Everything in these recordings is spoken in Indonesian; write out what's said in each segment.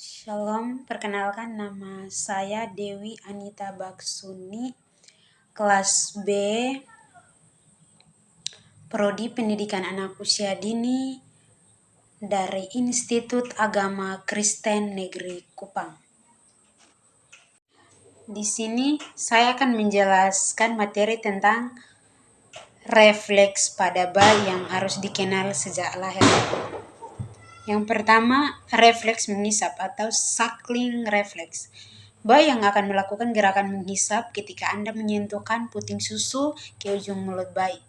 Shalom, perkenalkan nama saya Dewi Anita Baksuni, kelas B, Prodi Pendidikan Anak Usia Dini dari Institut Agama Kristen Negeri Kupang. Di sini saya akan menjelaskan materi tentang refleks pada bayi yang harus dikenal sejak lahir. Yang pertama, refleks menghisap atau suckling refleks. Bayi yang akan melakukan gerakan menghisap ketika Anda menyentuhkan puting susu ke ujung mulut bayi.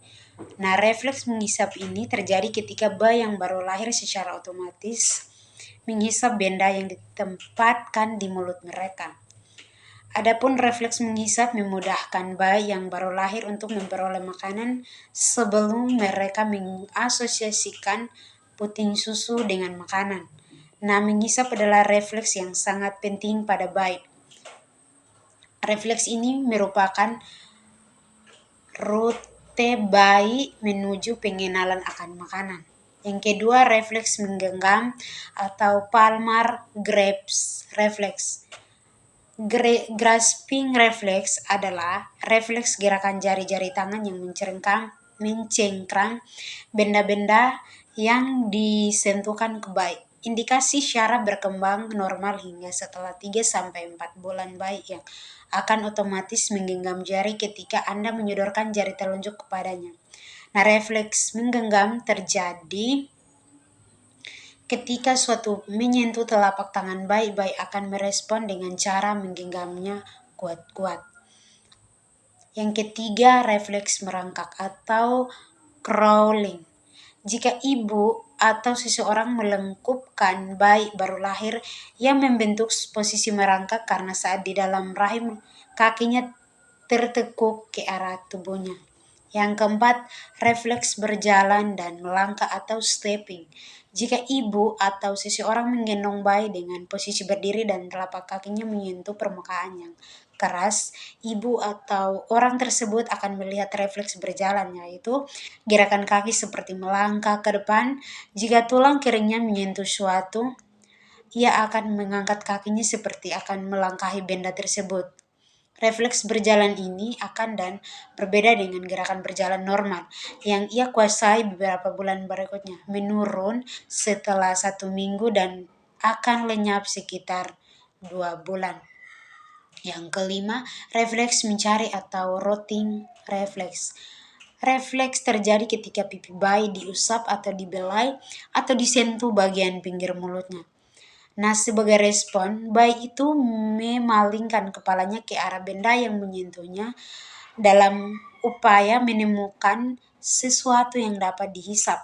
Nah, refleks menghisap ini terjadi ketika bayi yang baru lahir secara otomatis menghisap benda yang ditempatkan di mulut mereka. Adapun refleks menghisap memudahkan bayi yang baru lahir untuk memperoleh makanan sebelum mereka mengasosiasikan puting susu dengan makanan. Nah, menghisap adalah refleks yang sangat penting pada bayi. Refleks ini merupakan rute bayi menuju pengenalan akan makanan. Yang kedua, refleks menggenggam atau palmar grasp reflex. Grasping reflex adalah refleks gerakan jari-jari tangan yang mencengkram benda-benda yang disentuhkan ke bayi. Indikasi syaraf berkembang normal hingga setelah 3-4 bulan bayi yang akan otomatis menggenggam jari ketika Anda menyodorkan jari telunjuk kepadanya. Nah, refleks menggenggam terjadi ketika suatu menyentuh telapak tangan bayi akan merespon dengan cara menggenggamnya kuat-kuat. Yang ketiga, refleks merangkak atau crawling. Jika ibu atau seseorang melengkupkan bayi baru lahir yang membentuk posisi merangkak karena saat di dalam rahim kakinya tertekuk ke arah tubuhnya. Yang keempat, refleks berjalan dan melangkah atau stepping. Jika ibu atau seseorang menggendong bayi dengan posisi berdiri dan telapak kakinya menyentuh permukaan yang keras, ibu atau orang tersebut akan melihat refleks berjalan, yaitu gerakan kaki seperti melangkah ke depan. Jika tulang keringnya menyentuh suatu, ia akan mengangkat kakinya seperti akan melangkahi benda tersebut. Refleks berjalan ini akan dan berbeda dengan gerakan berjalan normal yang ia kuasai beberapa bulan berikutnya, menurun setelah 1 minggu dan akan lenyap sekitar 2 bulan. Yang kelima, refleks mencari atau rotting refleks. Refleks terjadi ketika pipi bayi diusap atau dibelai atau disentuh bagian pinggir mulutnya. Nah, sebagai respon, bayi itu memalingkan kepalanya ke arah benda yang menyentuhnya dalam upaya menemukan sesuatu yang dapat dihisap.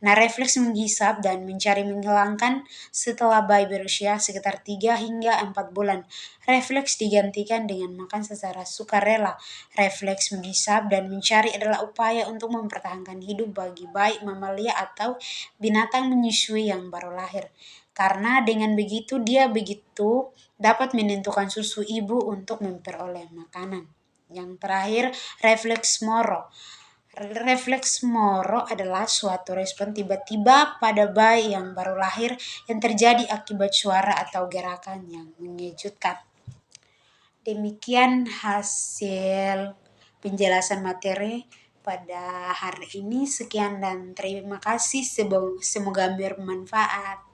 Nah, refleks menghisap dan mencari menghilangkan setelah bayi berusia sekitar 3-4 bulan. Refleks digantikan dengan makan secara sukarela. Refleks menghisap dan mencari adalah upaya untuk mempertahankan hidup bagi bayi mamalia atau binatang menyusui yang baru lahir. Karena dengan begitu dia dapat menentukan susu ibu untuk memperoleh makanan. Yang terakhir, refleks Moro. Refleks Moro adalah suatu respon tiba-tiba pada bayi yang baru lahir yang terjadi akibat suara atau gerakan yang mengejutkan. Demikian hasil penjelasan materi pada hari ini. Sekian dan terima kasih. Semoga bermanfaat.